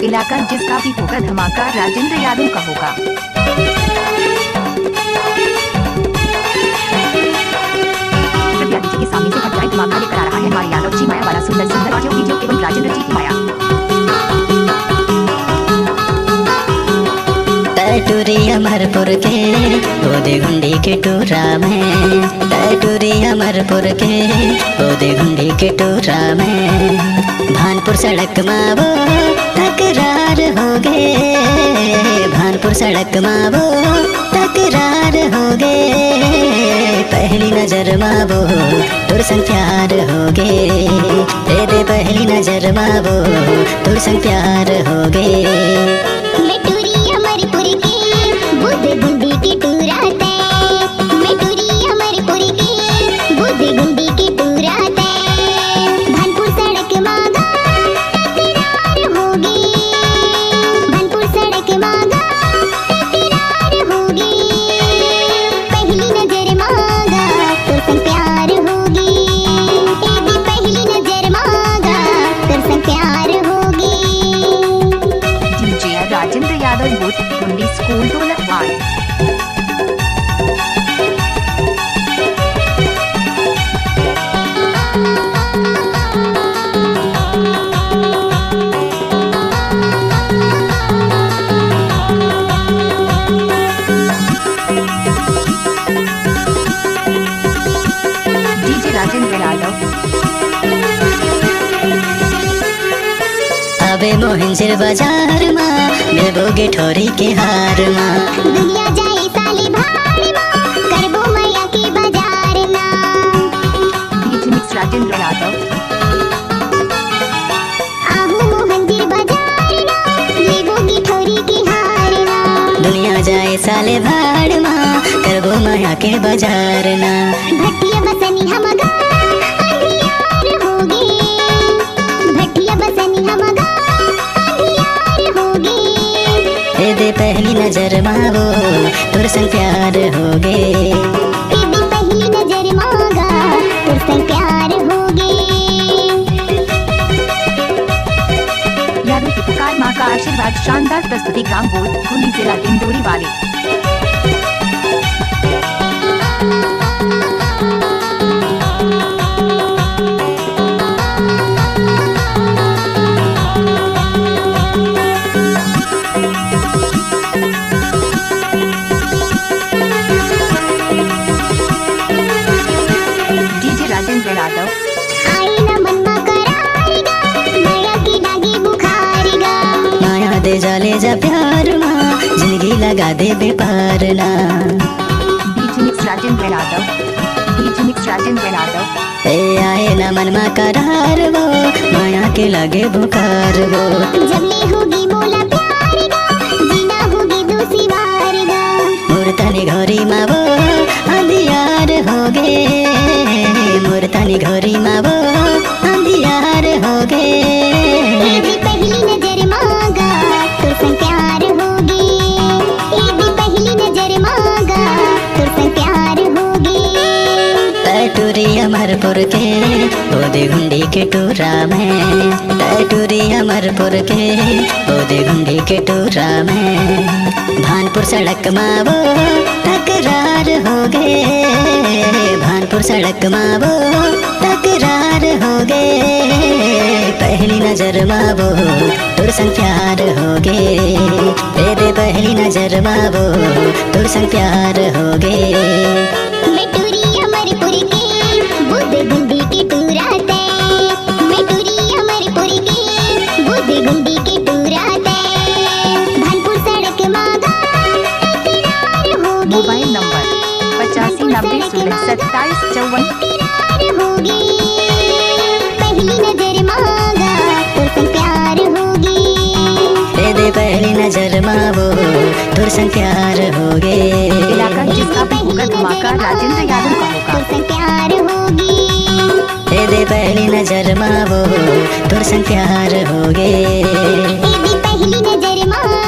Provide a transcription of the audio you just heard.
इलाका जिसका भी होगा धमाका राजेंद्र यादव का होगा। कृपया डीजे के सामने से हट जाए, धमाका लेकर आ रहा है हमारे यादव जी माया वाला सुंदर सुंदर ऑडियो वीडियो एवं राजेंद्र जी की माया। टूरी अमरपुर के गोदे गुंडी के टूरा में, टूरी अमरपुर के गोदे गुंडी के टूरा में, भानपुर सड़क मावो तकरार हो गए, भानपुर सड़क मावो तकरार हो गए, पहली नजर मावो तुर संग प्यार हो गए, दे पहली नजर मावो तुर संग प्यार हो गए। गुंडी की टूराते मैं टूरी अमरपुर की बुद्धि गुंडी की टूराते भानपुर सड़क मांगा तकरार होगी, भानपुर सड़क मांगा तकरार होगी, पहली नजर मांगा तो संग प्यार होगी, तेरी पहली नजर मांगा तो संग प्यार होगी। डीजे राजेंद्र यादव यूथ गुंडी स्कूल ढोलक वाल। डीजे राजेंद्र यादव। अबे मोहनसिर बाजार माँ बेबोगे ठोरी के हार माँ, दुनिया जाए साले भार माँ करबो मैया के बाजार ना। DJ mix Rajendra Yadav. आहू मोहनसिर बाजार ना लेबोगी ठोरी के हार ना, दुनिया जाए साले भाड़ माँ करबो माया के बाजार ना, भटिया बसनी हमगा अंधियार होगी, भटिया बसनी हमगा अंधियार होगी, दे पहली नजर मावो तुर संग प्यार हो गए, तेरी पहली नजर मांगा तुर संग प्यार होगी। यादव की पुकार माँ का आशीर्वाद शानदार प्रस्तुति ग्राम बोध गुंडी जिला डिंडोरी वाले। डीजे राजेंद्र यादव। आई न मनमा कराएगा माया की दागी बुखारेगा, माया दे जाले जा प्यार माँ जिंदगी लगा दे बेपार ना, DJ mix Rajendra Yadav. DJ mix Rajendra Yadav. ए आए न मनमा करार वो माया के लगे बुखार वो, जब ले होगी मोला प्यारेगा जीना होगी दूसरी बारेगा, मूर्तनी घोरी मावो अंधियार हो गए, मूर्तनी घोरी मावो अंधियार हो गए, तेरी पहली नजर मांगा तुर संग प्यार होगी, तेरी पहली नजर मांगा तुर संग प्यार होगी। टूरी अमरपुर के गोदे गुंडी के टूरा में, टूरी अमरपुर के गोदे गुंडी के टूरा में, भानपुर सड़क मावो तकरार हो गए, भानपुर सड़क मावो तकरार हो गए, पहली नजर मावो तुर संग प्यार हो गए, तेरे पहली नजर मावो तुर संग प्यार हो गए। मैं टूरी अमरपुर की बुद्धि गुंडी की टूराते, मैं टूरी अमरपुर की बुद्धि गुंडी की टूराते, भानपुर सड़क मांगा तकरार होगी, मोबाइल नंबर 8590162754। तकरार होगी, पहली नजर मांगा तुर संग प्यार होगी, दे पहली नजर मावो तुर संग प्यार हो गए, इलाका जिसका भी होगा धमाका राजेंद्र यादव का होगा। तुर संग प्यार होगी, दे पहली नजर मावो तुर संग प्यार हो गए, तेरी पहली नजर मांगा